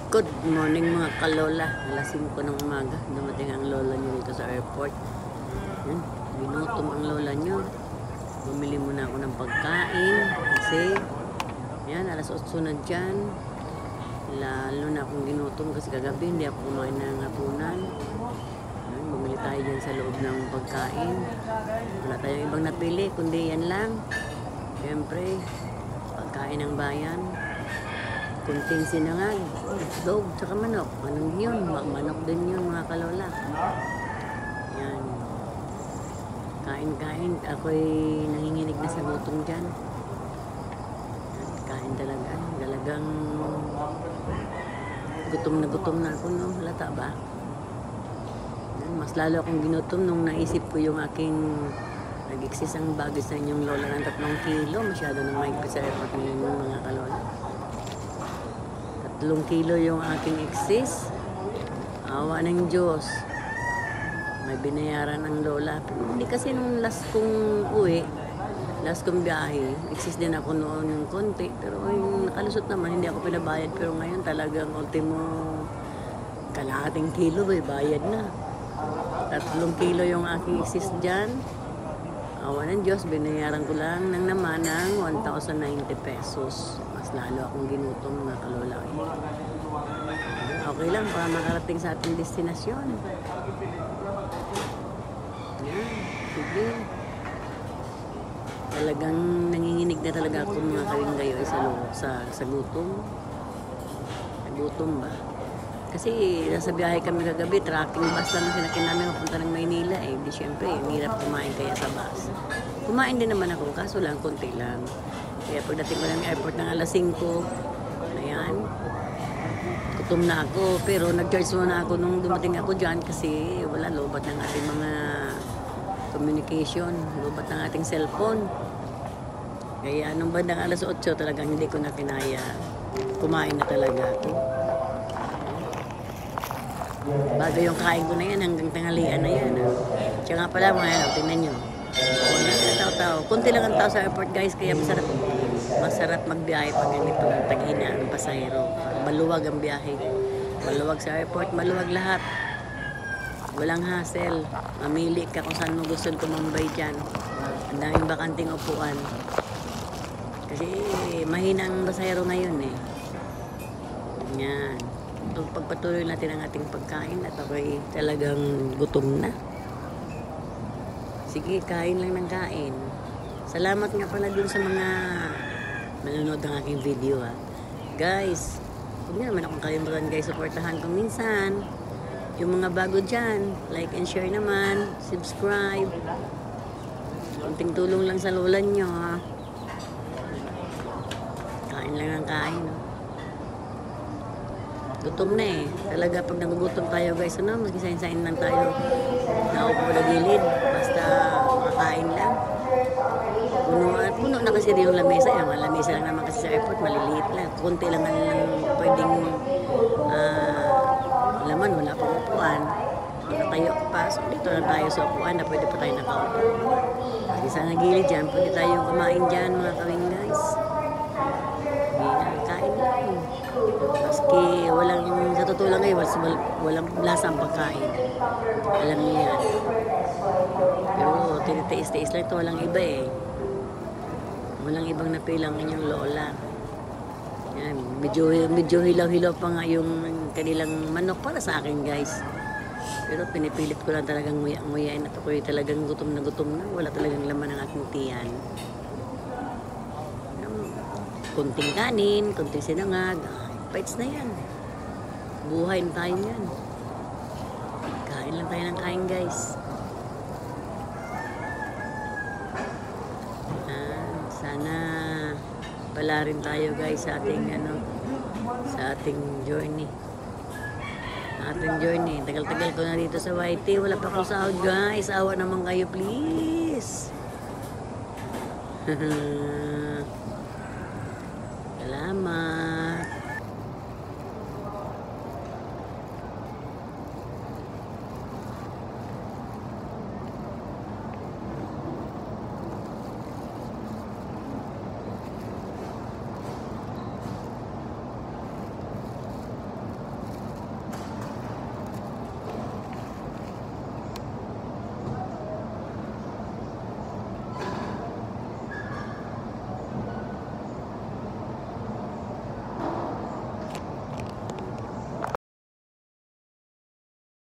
Good morning mga kalola. Alas 5 ng umaga. Dumating ang lola nyo dito sa airport. Yan. Binutom ang lola nyo. Bumili muna ako ng pagkain. Kasi, yan, alas 8 na dyan. Lalo na akong ginutom kasi kagabi hindi ako kumain ng hapunan. Yan, bumili tayo dyan sa loob ng pagkain. Wala tayong ibang napili, kundi yan lang. Siyempre, pagkain ng bayan. Kunting sinangag, dog, tsaka manok. Anong yun? Manok din yun mga kalola. Yan. Kain-kain. Ako'y nanginginig na sa gutom dyan. Yan. Kain talaga. Talagang gutom na ako, no? Halata ba? Yan. Mas lalo akong ginutom nung naisip ko yung aking nag-exist ang bagay sa inyong lola ng 3 kilo. Masyado na mahigpit sa airport ngayon mga kalola. 3 kilo yung aking exist. Awa ng Diyos. May binayaran ng lola. Hindi kasi nung last kong uwi, last kong biyahe, exist din ako noon yung konti. Pero yung nakalusot naman, hindi ako pinabayad. Pero ngayon talagang ultimo kalahating kilo, bayad na. 3 kilo yung aking exist dyan. Awa ng Diyos, binayaran ko lang ng naman ng 1,090 pesos. Mas lalo akong ginutom mga kalola. Okay lang para makarating sa ating destinasyon. Yan, sige. Talagang nanginginig na talaga ako mga kalingayo sa gutom. Sa gutom ba? Kasi nasa biyahe kami kagabi, tracking bus lang sinakin namin mapunta ng Maynila eh. Di syempre, hirap kumain kaya sa bus. Kumain din naman ako, kaso lang, konti lang. Kaya pagdating ko ng airport ng alas 5, ayan, gutom na ako. Pero nag-charge muna ako nung dumating ako dyan kasi wala, lobat ng ating mga communication, lobat ng ating cellphone. Kaya nung bandang alas 8 talagang hindi ko na kinaya. Kumain na talaga ako. Bago yung kain ko na yan, hanggang tanghalian na yan. Tsaka nga pala mga yan, tingnan nyo. Tao-tao. Kunti lang ang tao sa airport guys, kaya masarap magbiyahe pag ganito ng tag-ina ng pasahero. Maluwag ang biyahe. Maluwag sa airport, maluwag lahat. Walang hassle. Mamili ka kung saan mo gusto tumambay dyan. Ang daming bakanting upuan. Kasi mahina ang pasahero ngayon eh. Yan. Pagpatuloy natin ang ating pagkain at ako'y talagang gutom na. Sige, kain lang ng kain. Salamat nga pala dun sa mga manonood ng aking video ha. Guys, huwag niyo naman akong kalimutan guys, supportahan ko minsan. Yung mga bago dyan, like and share naman, subscribe. Kunting tulong lang sa lola nyo ha. Kain lang ng kain. Gutom na eh. Talaga pag nagugutom tayo guys, ano, mas gisain-sain lang tayo. Naupo na gilid. Basta makain lang. Puno na kasi yung lamesa. Yung lamesa lang naman kasi sa airport, maliliit lang. Kunti lang pwedeng laman, wala pang upuan. Nakatayo pa. So dito na tayo sa upuan na pwede pa tayo nakaupo. Kasi sa nagilid dyan, pwede tayong kumain dyan mga kawing guys. Kain lang. Maski sa totoo lang ngayon, walang lasang pagkain. Alam niyo yan. Pero tinitiis-tiis lang ito, walang iba eh. Walang ibang napilang inyong lola. Yan, medyo hilaw-hilaw pa nga yung kanilang manok para sa akin guys. Pero pinipilit ko lang talagang nguyain at ako'y talagang gutom na. Wala talagang laman ng aking tiyan. Kunting kanin, kunting sinangag. Bites na yan. Buhay na tayo yan. Kain lang tayo ng kain guys. Sana pala rin tayo guys sa ating journey. Tagal-tagal ko na dito sa YT. Wala pa akong sahod guys. Awa naman kayo please. Salamat.